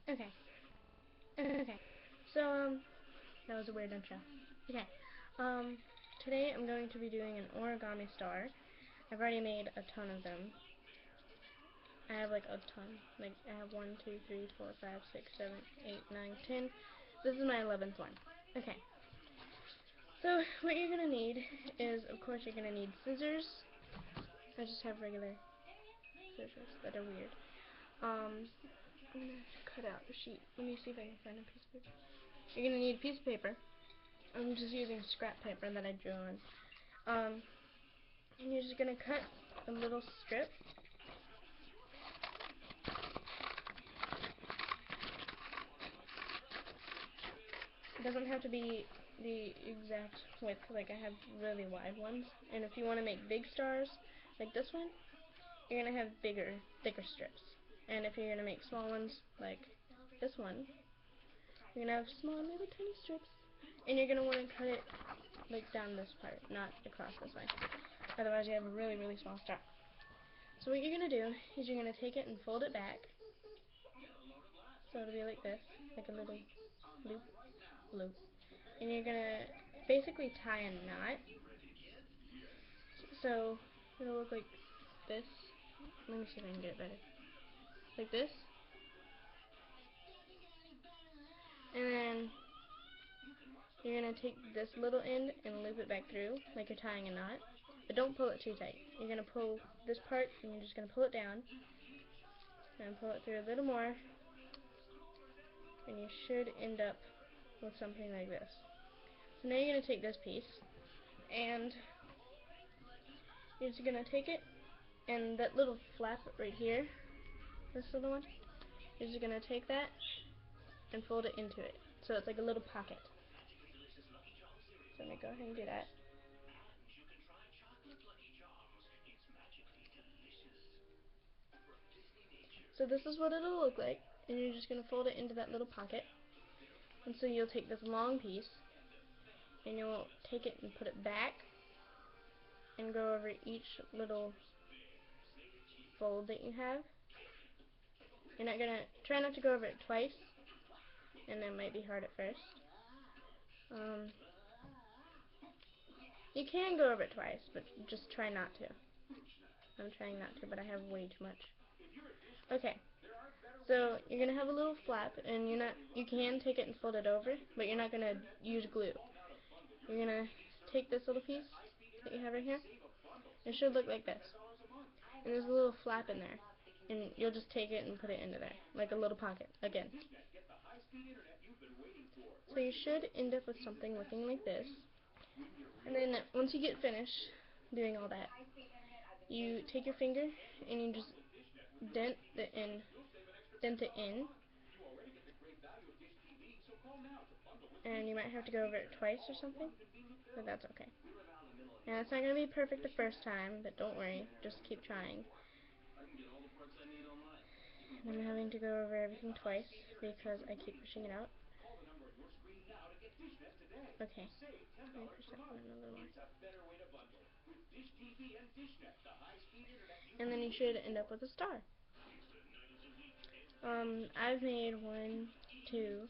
Okay. Okay. So, that was a weird intro. Okay. Um, Today I'm going to be doing an origami star. I've already made a ton of them. I have like a ton. Like, I have 1, 2, 3, 4, 5, 6, 7, 8, 9, 10. This is my 11th one. Okay. So, what you're gonna need is, of course, you're gonna need scissors. I just have regular scissors that are weird. I'm gonna cut out a sheet. Let me see if I can find a piece of paper. You're gonna need a piece of paper. I'm just using scrap paper that I drew on. And you're just gonna cut a little strip. It doesn't have to be the exact width, like I have really wide ones. And if you want to make big stars, like this one, you're gonna have bigger, thicker strips. And if you're gonna make small ones, like this one, you're gonna have small, little tiny strips. And you're gonna want to cut it like down this part, not across this way. Otherwise you have a really, really small star. So what you're going to do is you're going to take it and fold it back. So it'll be like this, like a little loop, loop. And you're going to basically tie a knot. So it'll look like this. Let me see if I can get it better. Like this. And then you're going to take this little end and loop it back through like you're tying a knot. But don't pull it too tight. You're going to pull this part and you're just going to pull it down. And pull it through a little more. And you should end up with something like this. So now you're going to take this piece and you're just going to take it and that little flap right here, this little one, you're just going to take that and fold it into it. So it's like a little pocket. So let me go ahead and do that. So this is what it'll look like, and you're just going to fold it into that little pocket. And so you'll take this long piece and you'll take it and put it back and go over each little fold that you have. You're not gonna try not to go over it twice, and that might be hard at first. You can go over it twice, but just try not to. I'm trying not to, but I have way too much. Okay, so you're gonna have a little flap, and you can take it and fold it over, but you're not gonna use glue. You're gonna take this little piece that you have right here. It should look like this, and there's a little flap in there, and you'll just take it and put it into there, like a little pocket again. So you should end up with something looking like this. And then once you get finished doing all that, you take your finger and you just dent it in, and you might have to go over it twice or something, but that's okay. Now it's not going to be perfect the first time, but don't worry, just keep trying. And I'm having to go over everything twice because I keep pushing it out. Okay, let me push that one a little more. And then you should end up with a star. I've made 1, 2,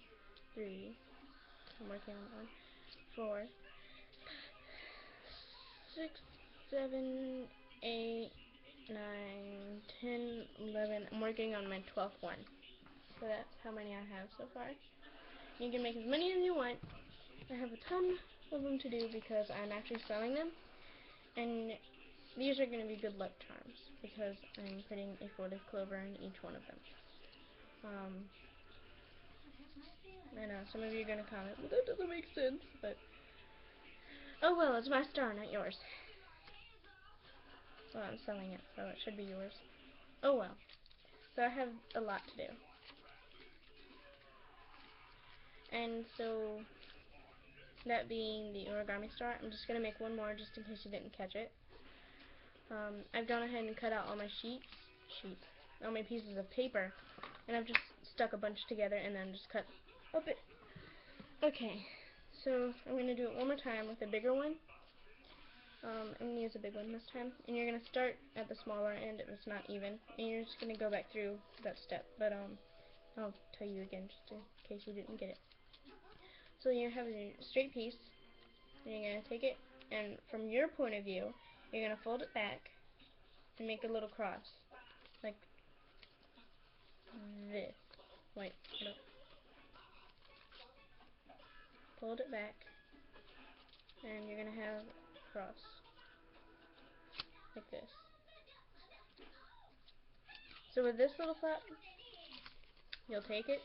3, I'm working on 1, 4, 6, 7, 8, 9, 10, 11, I'm working on my 12th one. So that's how many I have so far. You can make as many as you want. I have a ton of them to do because I'm actually selling them. And these are going to be good luck charms because I'm putting a 4-leaf clover in each one of them. I know, some of you are going to comment, well, that doesn't make sense, but oh well, it's my star, not yours. Well, I'm selling it, so it should be yours. Oh well. So I have a lot to do. And so, that being the origami star, I'm just going to make one more just in case you didn't catch it. I've gone ahead and cut out all my all my pieces of paper, and I've just stuck a bunch together and then just cut a bit. Okay, so I'm going to do it one more time with a bigger one. I'm going to use a big one this time, and you're going to start at the smaller end if it's not even, and you're just going to go back through that step, but I'll tell you again just in case you didn't get it. So you have a straight piece, and you're going to take it, and from your point of view, you're going to fold it back and make a little cross, like this. Wait, no. Fold it back, and you're going to have a cross, like this. So with this little flap, you'll take it,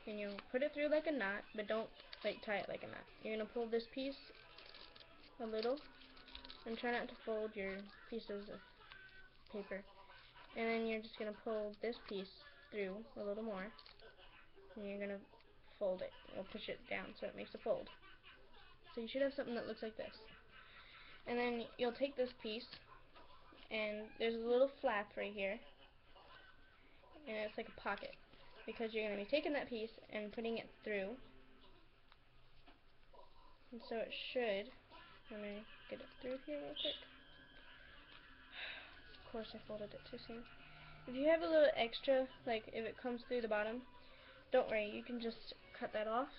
and you'll put it through like a knot, but don't like tie it like a knot. You're going to pull this piece a little, and try not to fold your pieces of paper. And then you're just going to pull this piece through a little more, and you're going to fold it, or push it down so it makes a fold. So you should have something that looks like this. And then you'll take this piece, and there's a little flap right here, and it's like a pocket, because you're going to be taking that piece and putting it through. And so it should, let me get it through here real quick. Of course I folded it too soon. If you have a little extra, like if it comes through the bottom, don't worry, you can just cut that off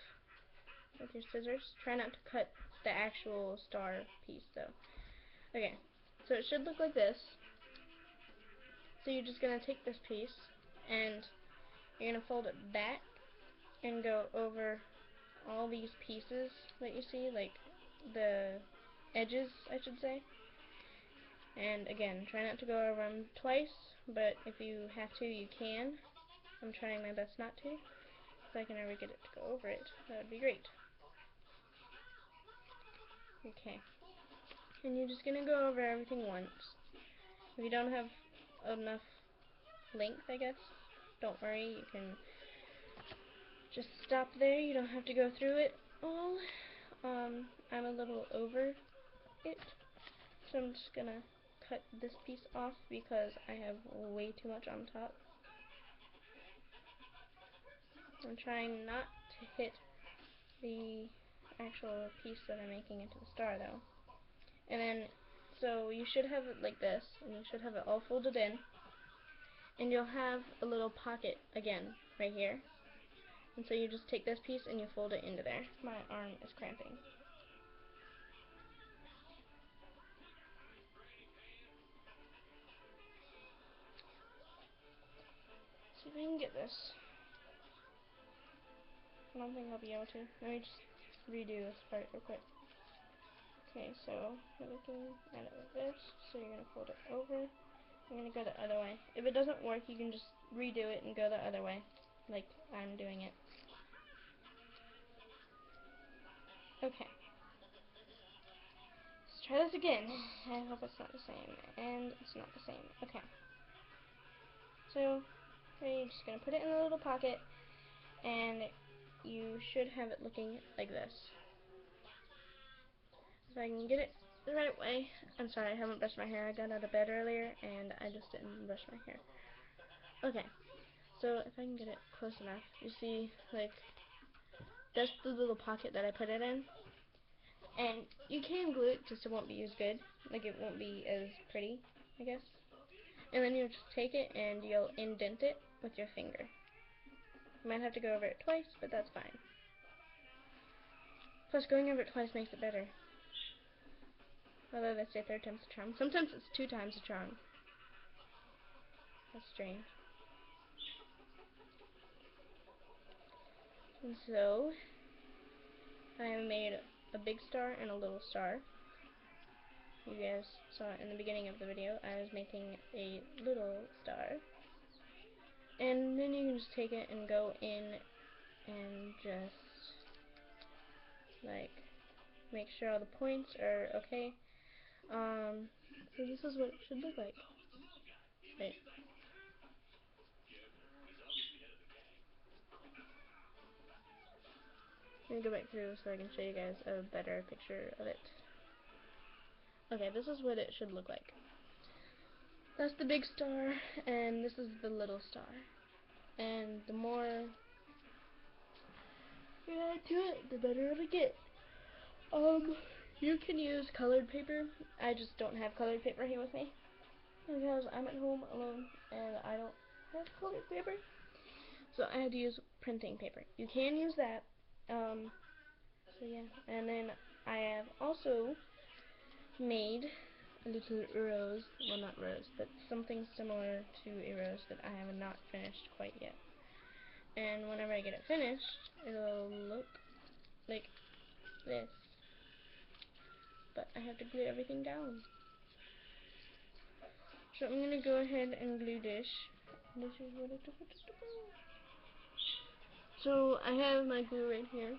with your scissors. Try not to cut the actual star piece though. Okay, so it should look like this. So you're just going to take this piece, and you're going to fold it back and go over all these pieces that you see, like the edges, I should say. And again, try not to go over them twice, but if you have to, you can. I'm trying my best not to. If I can ever get it to go over it, that would be great. Okay. And you're just going to go over everything once. If you don't have enough length, I guess, don't worry, you can just stop there. You don't have to go through it all. I'm a little over it, so I'm just going to cut this piece off because I have way too much on top. I'm trying not to hit the actual piece that I'm making into the star though. And then, so you should have it like this, and you should have it all folded in, and you'll have a little pocket again right here. And so you just take this piece and you fold it into there. My arm is cramping. See if I can get this. I don't think I'll be able to. Let me just redo this part real quick. Okay, so you're looking at it like this. So you're going to fold it over. I'm going to go the other way. If it doesn't work, you can just redo it and go the other way, like I'm doing it. Okay. Let's try this again. I hope it's not the same. And it's not the same. Okay. So, you're just going to put it in a little pocket, and you should have it looking like this. If I can get it the right way. I'm sorry, I haven't brushed my hair. I got out of bed earlier, and I just didn't brush my hair. Okay. So, if I can get it close enough, you see, like, that's the little pocket that I put it in. And you can glue it, just it won't be as good. Like, it won't be as pretty, I guess. And then you'll just take it and you'll indent it with your finger. You might have to go over it twice, but that's fine. Plus, going over it twice makes it better. Although they say third time's a charm. Sometimes it's 2 times a charm. That's strange. And so, I have made a big star and a little star. You guys saw it in the beginning of the video. I was making a little star. And then you can just take it and go in and just, like, make sure all the points are okay. So this is what it should look like. Wait. Let me go back through so I can show you guys a better picture of it. Okay, this is what it should look like. That's the big star, and this is the little star. And the more you add to it, the better it'll get. You can use colored paper. I just don't have colored paper here with me because I'm at home alone and I don't have colored paper. So I had to use printing paper. You can use that. So yeah, and then I have also made a little rose, well not rose, but something similar to a rose that I have not finished quite yet. And whenever I get it finished, it'll look like this. But I have to glue everything down. So I'm gonna go ahead and glue this. This is what it took to go. So I have my glue right here.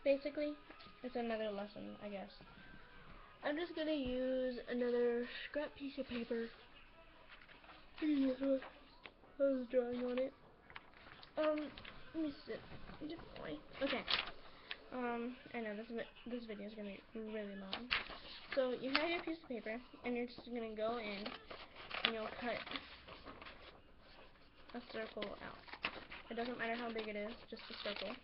Basically, it's another lesson, I guess. I'm just gonna use another scrap piece of paper. This one. I was drawing on it. Let me sit a different way. Okay. I know this video is gonna be really long. So you have your piece of paper, and you're just gonna go in, and you'll cut a circle out. It doesn't matter how big it is, just a circle.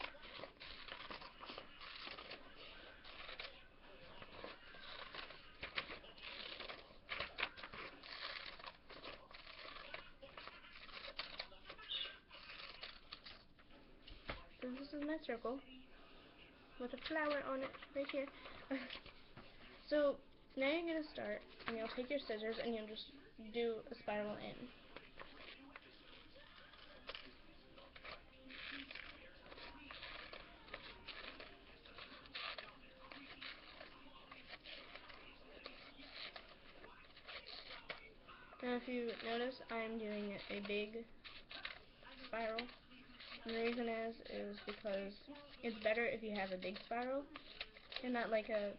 So this is my circle with a flower on it right here. So now you're gonna start, and you'll take your scissors and you'll just do a spiral in. Now if you notice, I'm doing a big spiral. And the reason is because it's better if you have a big spiral and not like a,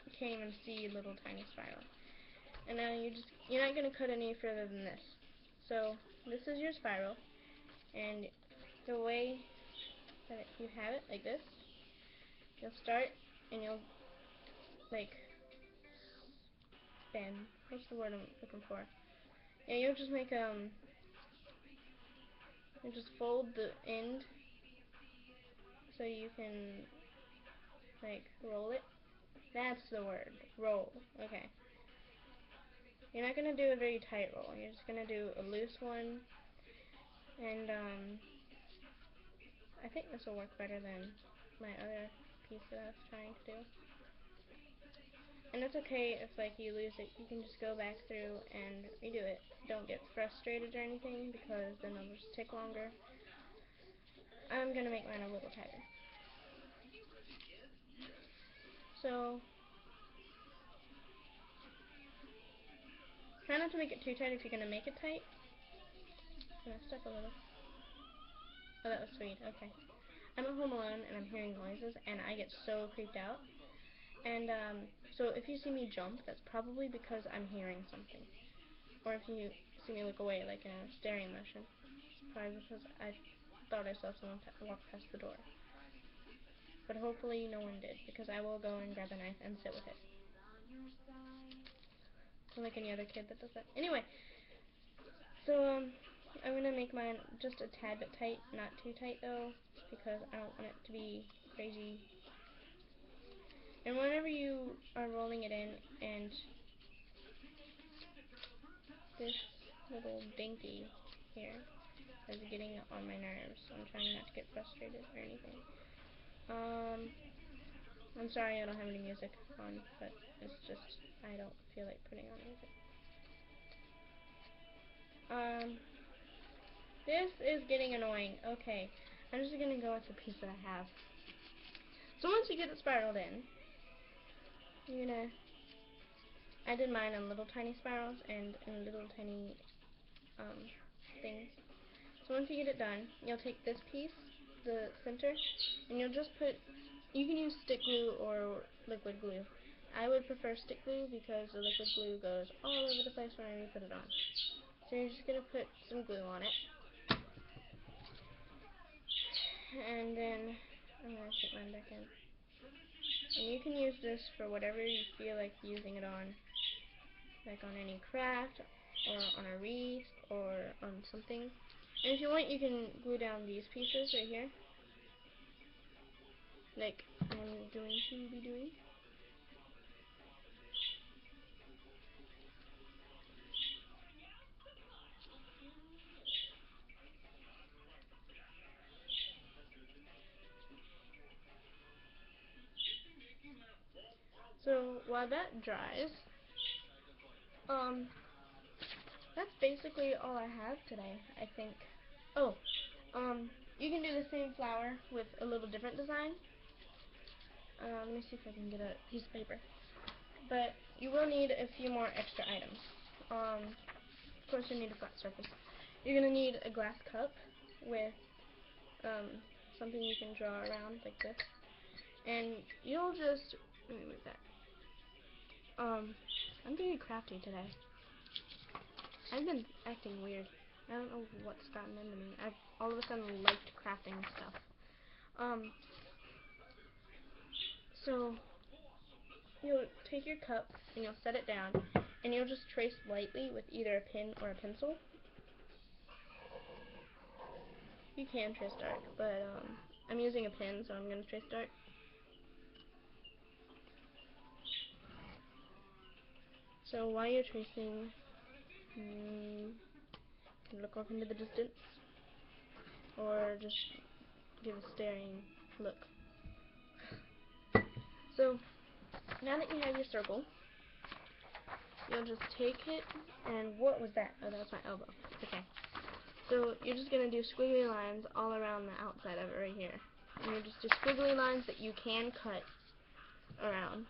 you can't even see little tiny spiral. And now you're not going to cut any further than this. So this is your spiral, and the way that you have it, like this, you'll start and you'll like bend. What's the word I'm looking for? Yeah, you'll just make you just fold the end so you can like roll it. That's the word. Roll. Okay. You're not gonna do a very tight roll. You're just gonna do a loose one, and I think this will work better than my other piece that I was trying to do. And it's okay if like you lose it. You can just go back through and redo it. Don't get frustrated or anything, because then it'll just take longer. I'm gonna make mine a little tighter. So try not to make it too tight if you're gonna make it tight. And I stuck a little. Oh, that was sweet. Okay. I'm at home alone and I'm hearing noises and I get so creeped out. And so if you see me jump, that's probably because I'm hearing something. Or if you see me look away, like in a staring motion, it's probably because I thought I saw someone walk past the door. But hopefully no one did, because I will go and grab a knife and sit with it. Like any other kid that does that. Anyway, so I'm gonna make mine just a tad bit tight, not too tight though, because I don't want it to be crazy. And whenever you are rolling it in, and this little dinky here is getting on my nerves, so I'm trying not to get frustrated or anything. I'm sorry I don't have any music on, but it's just I don't feel like putting on music. This is getting annoying. Okay, I'm just gonna go with the piece that I have. So once you get it spiraled in, you're gonna, I did mine in little tiny spirals and in little tiny things. So once you get it done, you'll take this piece, the center, and you'll just put, you can use stick glue or liquid glue. I would prefer stick glue because the liquid glue goes all over the place whenever you put it on. So you're just going to put some glue on it. And then I'm going to put mine back in. And you can use this for whatever you feel like using it on. Like on any craft, or on a wreath, or on something. And if you want, you can glue down these pieces right here. Like I'm going to be doing. while that dries, that's basically all I have today, I think. Oh, you can do the same flower with a little different design. Let me see if I can get a piece of paper. But you will need a few more extra items. Of course you need a flat surface. You're going to need a glass cup with something you can draw around like this. And you'll just, let me move that. I'm very crafty today. I've been acting weird. I don't know what's gotten into me. I've all of a sudden liked crafting stuff. So you'll take your cup and you'll set it down and you'll just trace lightly with either a pen or a pencil. You can trace dark, but I'm using a pen, so I'm going to trace dark. So while you're tracing, look off into the distance, or just give a staring look. So now that you have your circle, you'll just take it, and what was that? Oh, that was my elbow. Okay. So you're just going to do squiggly lines all around the outside of it right here. And you just do squiggly lines that you can cut around.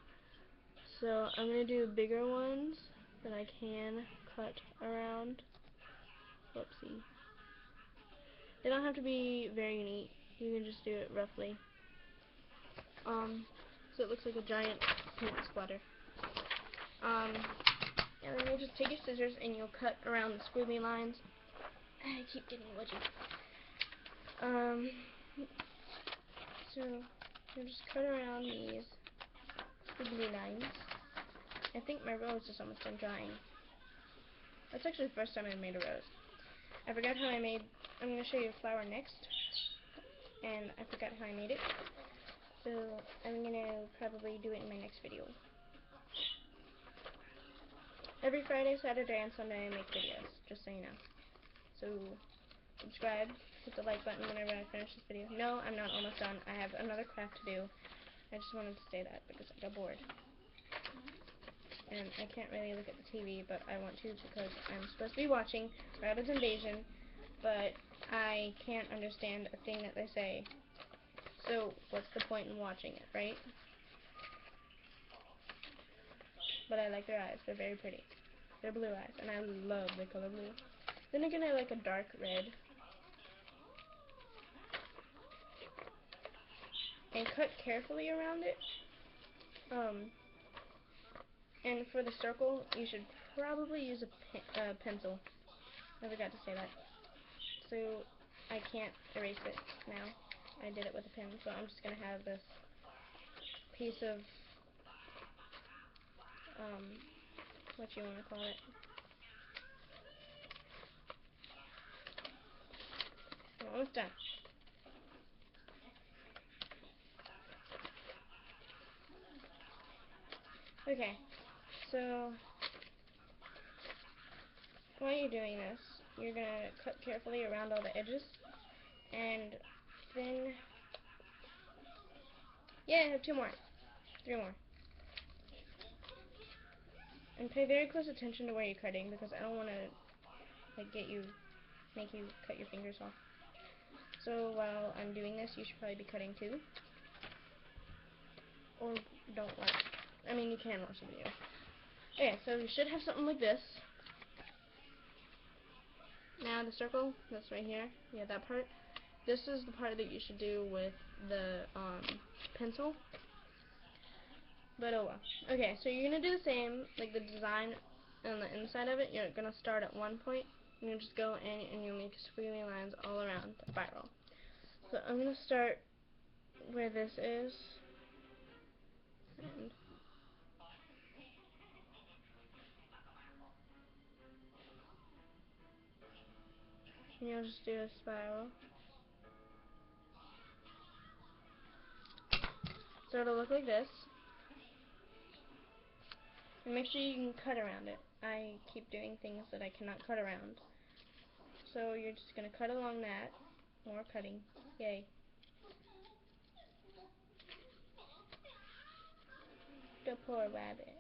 So I'm going to do bigger ones that I can cut around. Whoopsie. They don't have to be very neat. You can just do it roughly. So it looks like a giant paint splatter. And then you just take your scissors and you'll cut around the squiggly lines. I keep getting wedgy. So you'll just cut around these squiggly lines. I think my rose is almost done drying. That's actually the first time I made a rose. I forgot how I made, I'm going to show you a flower next, and I forgot how I made it. So I'm going to probably do it in my next video. Every Friday, Saturday, and Sunday I make videos, just so you know. So subscribe, hit the like button whenever I finish this video. No, I'm not almost done. I have another craft to do. I just wanted to say that because I got bored. And I can't really look at the TV, but I want to because I'm supposed to be watching Rabbids Invasion, but I can't understand a thing that they say. So what's the point in watching it, right? But I like their eyes. They're very pretty. They're blue eyes, and I love the color blue. Then again, I like a dark red. And cut carefully around it. And for the circle, you should probably use a pencil. I forgot to say that. So I can't erase it now. I did it with a pen, so I'm just going to have this piece of, what you want to call it. I'm almost done. Okay, so while you're doing this, you're going to cut carefully around all the edges, and then, yeah, I have 2 more, 3 more. And pay very close attention to where you're cutting, because I don't want to, like, make you cut your fingers off. So while I'm doing this, you should probably be cutting too. Or don't watch. I mean, you can watch the video. Okay, so you should have something like this. Now the circle, that's right here. Yeah, that part. This is the part that you should do with the pencil. But oh well. Okay, so you're going to do the same, like the design on the inside of it. You're going to start at one point, and you just go in and you'll make squiggly lines all around the spiral. So I'm going to start where this is. And you'll just do a spiral. So it'll look like this. And make sure you can cut around it. I keep doing things that I cannot cut around. So you're just going to cut along that. More cutting. Yay. The poor rabbit.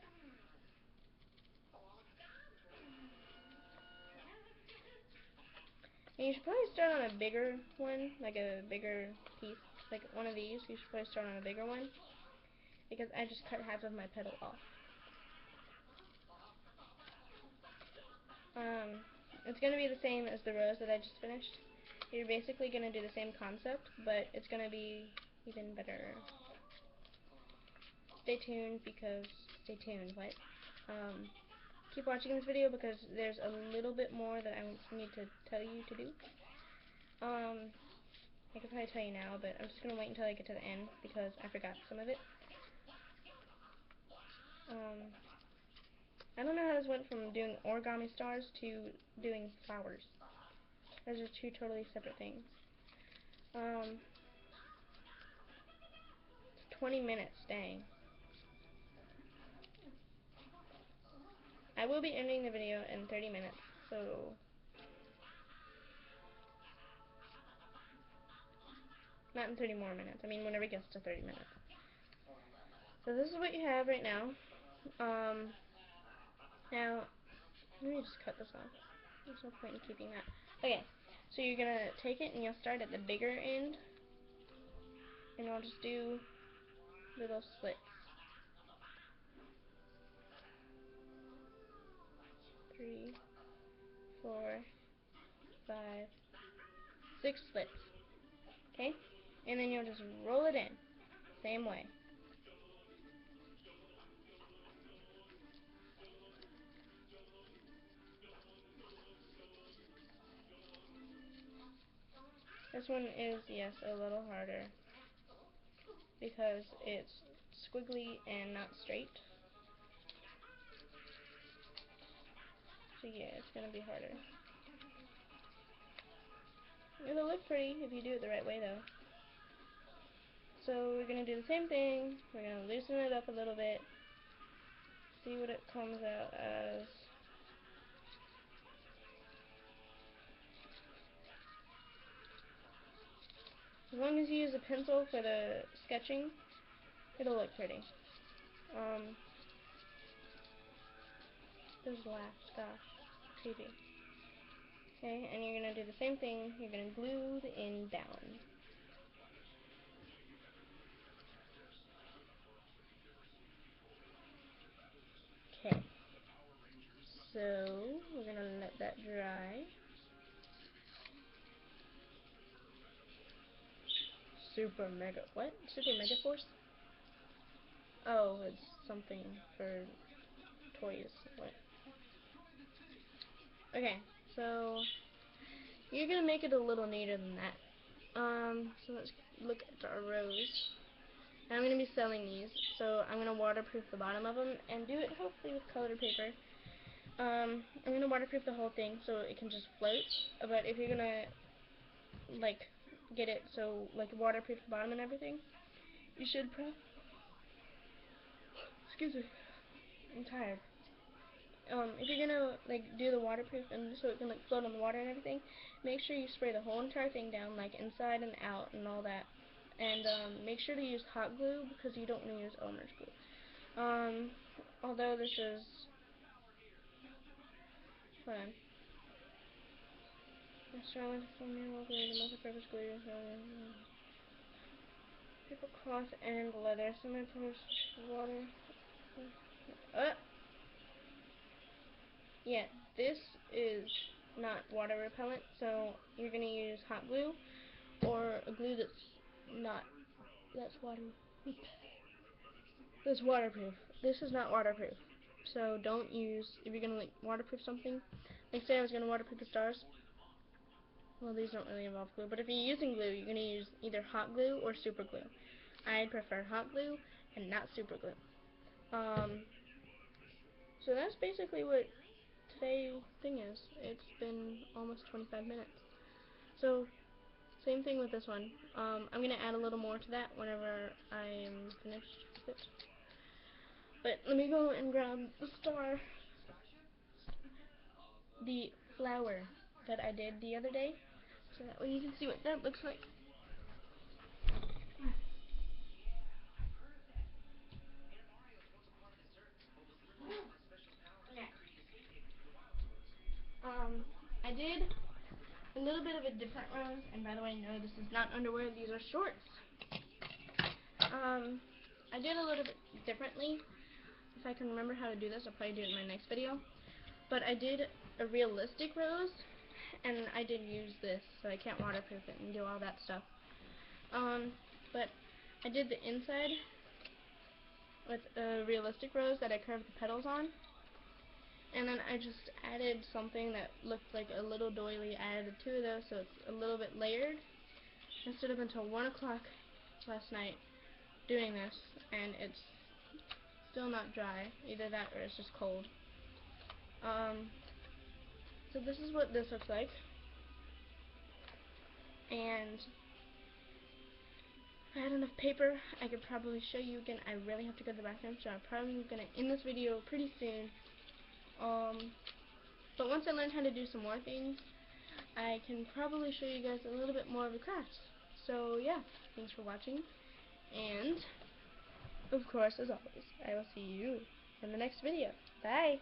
And you should probably start on a bigger one, like a bigger piece, like one of these. You should probably start on a bigger one, because I just cut half of my petal off. It's going to be the same as the rose that I just finished. You're basically going to do the same concept, but it's going to be even better. Stay tuned, what? Keep watching this video because there's a little bit more that I need to tell you to do. I could probably tell you now, but I'm just going to wait until I get to the end because I forgot some of it. I don't know how this went from doing origami stars to doing flowers. Those are two totally separate things. It's 20 minutes, dang. I will be ending the video in 30 minutes, so not in 30 more minutes. I mean, whenever it gets to 30 minutes. So this is what you have right now. Now, let me just cut this off. There's no point in keeping that. Okay, so you're going to take it and you'll start at the bigger end. And I'll just do little slits. 3, 4, 5, 6 slits. Okay? And then you'll just roll it in. Same way. This one is, yes, a little harder because it's squiggly and not straight. So yeah, it's going to be harder. It'll look pretty if you do it the right way though. So we're going to do the same thing. We're going to loosen it up a little bit. See what it comes out as. As long as you use a pencil for the sketching, it'll look pretty. Those laughs, gosh, creepy. Okay, and you're going to do the same thing. You're going to glue the end down. Okay, so we're going to let that dry. Super Mega Force? Oh, it's something for toys. What? Okay, so you're gonna make it a little neater than that. So let's look at our rose. And I'm gonna be selling these, so I'm gonna waterproof the bottom of them and do it hopefully with colored paper. I'm gonna waterproof the whole thing so it can just float. But if you're gonna like get it so like waterproof the bottom and everything, you should excuse me, I'm tired. If you're gonna like do the waterproof and so it can like float on the water and everything, make sure you spray the whole entire thing down, like inside and out and all that. And make sure to use hot glue because you don't want to use Elmer's glue. Although this is, hold on. Strong formula glue, the multi-purpose glue, paper cloth and leather, semi-porous water. Yeah, this is not water repellent, so you're gonna use hot glue or a glue that's waterproof. This is not waterproof, so don't use if you're gonna like waterproof something. Like say I was gonna waterproof the stars. Well, these don't really involve glue, but if you're using glue, you're gonna use either hot glue or super glue. I prefer hot glue and not super glue. So that's basically what today's thing is. It's been almost 25 minutes. So, same thing with this one. I'm going to add a little more to that whenever I am finished with it. But let me go and grab the star, the flower that I did the other day, so that way you can see what that looks like. I did a little bit of a different rose, and by the way, no, this is not underwear, these are shorts. I did a little bit differently. If I can remember how to do this, I'll probably do it in my next video. But I did a realistic rose, and I did use this, so I can't waterproof it and do all that stuff. But I did the inside with a realistic rose that I curved the petals on. And then I just added something that looked like a little doily. I added two of those, so it's a little bit layered. I stood up until 1 o'clock last night doing this, and it's still not dry. Either that or it's just cold. So this is what this looks like. And if I had enough paper, I could probably show you again. I really have to go to the bathroom, so I'm probably going to end this video pretty soon. But once I learn how to do some more things, I can probably show you guys a little bit more of the crafts. So yeah, thanks for watching, and of course, as always, I will see you in the next video. Bye!